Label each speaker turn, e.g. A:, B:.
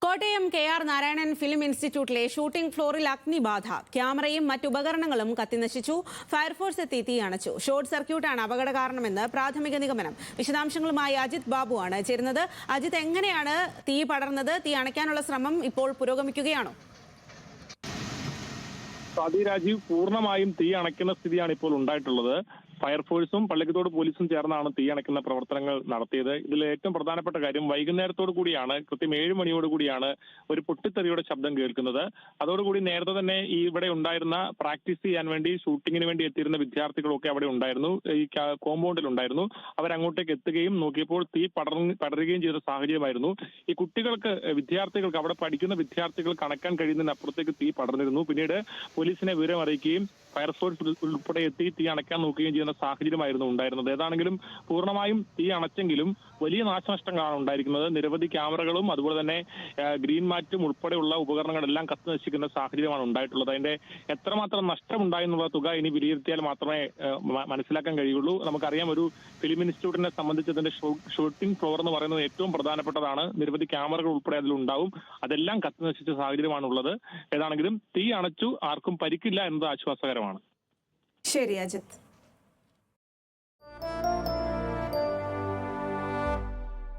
A: Kottayam KR Narayanan film ഇൻസ്റ്റിറ്റ്യൂട്ടിലെ shooting ഫ്ലോറിൽ അഗ്നിബാധ. ക്യാമറയും മറ്റുപകരണങ്ങളും കത്തിനശിച്ചു. ഫയർഫോഴ്സ് എത്തി തീ അണച്ചു. ഷോർട്ട് സർക്യൂട്ടാണ് അപകട കാരണമെന്ന് പ്രാഥമിക നിഗമനം. വിശദാംശങ്ങളുമായി അജിത് ബാബുവാണ് ചേരുന്നത്. അജിത്, എങ്ങനെയാണ് തീ പടർന്നത്? തീ അണയ്ക്കാനുള്ള ശ്രമം ഇപ്പോൾ പുരോഗമിക്കുകയാണോ?
B: രാജീവ്, പൂർണ്ണമായും തീ അണയ്ക്കുന്ന സ്ഥിതിയാണ് ഇപ്പോൾ ഉണ്ടായിട്ടുള്ളത്. ഫയർഫോഴ്സും പള്ളിക്കത്തോട് പോലീസും ചേർന്നാണ് തീ അണയ്ക്കുന്ന പ്രവർത്തനങ്ങൾ നടത്തിയത്. ഇതിൽ ഏറ്റവും പ്രധാനപ്പെട്ട കാര്യം, വൈകുന്നേരത്തോടു കൂടിയാണ്, കൃത്യം 7 മണിയോടുകൂടിയാണ് ഒരു പൊട്ടിത്തെറിയുടെ ശബ്ദം കേൾക്കുന്നത്. അതോടുകൂടി നേരത്തെ തന്നെ ഇവിടെ ഉണ്ടായിരുന്ന പ്രാക്ടീസ് ചെയ്യാൻ വേണ്ടി, ഷൂട്ടിങ്ങിന് വേണ്ടി എത്തിയിരുന്ന വിദ്യാർത്ഥികളൊക്കെ അവിടെ ഉണ്ടായിരുന്നു, ഈ കോമ്പൗണ്ടിൽ ഉണ്ടായിരുന്നു. അവരങ്ങോട്ടേക്ക് എത്തുകയും നോക്കിയപ്പോൾ തീ പടരുകയും ചെയ്ത സാഹചര്യമായിരുന്നു. ഈ വിദ്യാർത്ഥികൾക്ക് അവിടെ പഠിക്കുന്ന വിദ്യാർത്ഥികൾക്ക് അണക്കാൻ കഴിയുന്നതിനപ്പുറത്തേക്ക് തീ പടർന്നിരുന്നു. പിന്നീട് പോലീസിനെ വിവരം അറിയിക്കുകയും ഫയർഫോഴ്സ് ഉൾപ്പെടെ എത്തി തീ അണയ്ക്കാൻ നോക്കുകയും ചെയ്യുന്ന സാഹചര്യമായിരുന്നു ഉണ്ടായിരുന്നത്. ഏതാണെങ്കിലും പൂർണ്ണമായും തീ അണച്ചെങ്കിലും വലിയ നാശനഷ്ടങ്ങളാണ് ഉണ്ടായിരിക്കുന്നത്. നിരവധി ക്യാമറകളും അതുപോലെ തന്നെ ഗ്രീൻ മാറ്റും ഉൾപ്പെടെയുള്ള ഉപകരണങ്ങളെല്ലാം കത്തിനശിക്കുന്ന സാഹചര്യമാണ് ഉണ്ടായിട്ടുള്ളത്. അതിന്റെ എത്രമാത്രം നഷ്ടമുണ്ടായെന്നുള്ള തുക ഇനി വിലയിരുത്തിയാൽ മാത്രമേ മനസ്സിലാക്കാൻ കഴിയുള്ളൂ. നമുക്കറിയാം, ഒരു ഫിലിം ഇൻസ്റ്റിറ്റ്യൂട്ടിനെ സംബന്ധിച്ച് അതിന്റെ ഷൂട്ടിംഗ് ഫ്ലോർ എന്ന് പറയുന്നത് ഏറ്റവും പ്രധാനപ്പെട്ടതാണ്. നിരവധി ക്യാമറകൾ ഉൾപ്പെടെ അതിലുണ്ടാവും. അതെല്ലാം കത്തിനശിച്ച സാഹചര്യമാണുള്ളത്. ഏതാണെങ്കിലും തീ അണച്ചു, ആർക്കും പരിക്കില്ല എന്നത് ആശ്വാസകരമാണ്.
A: ശരി അജിത്.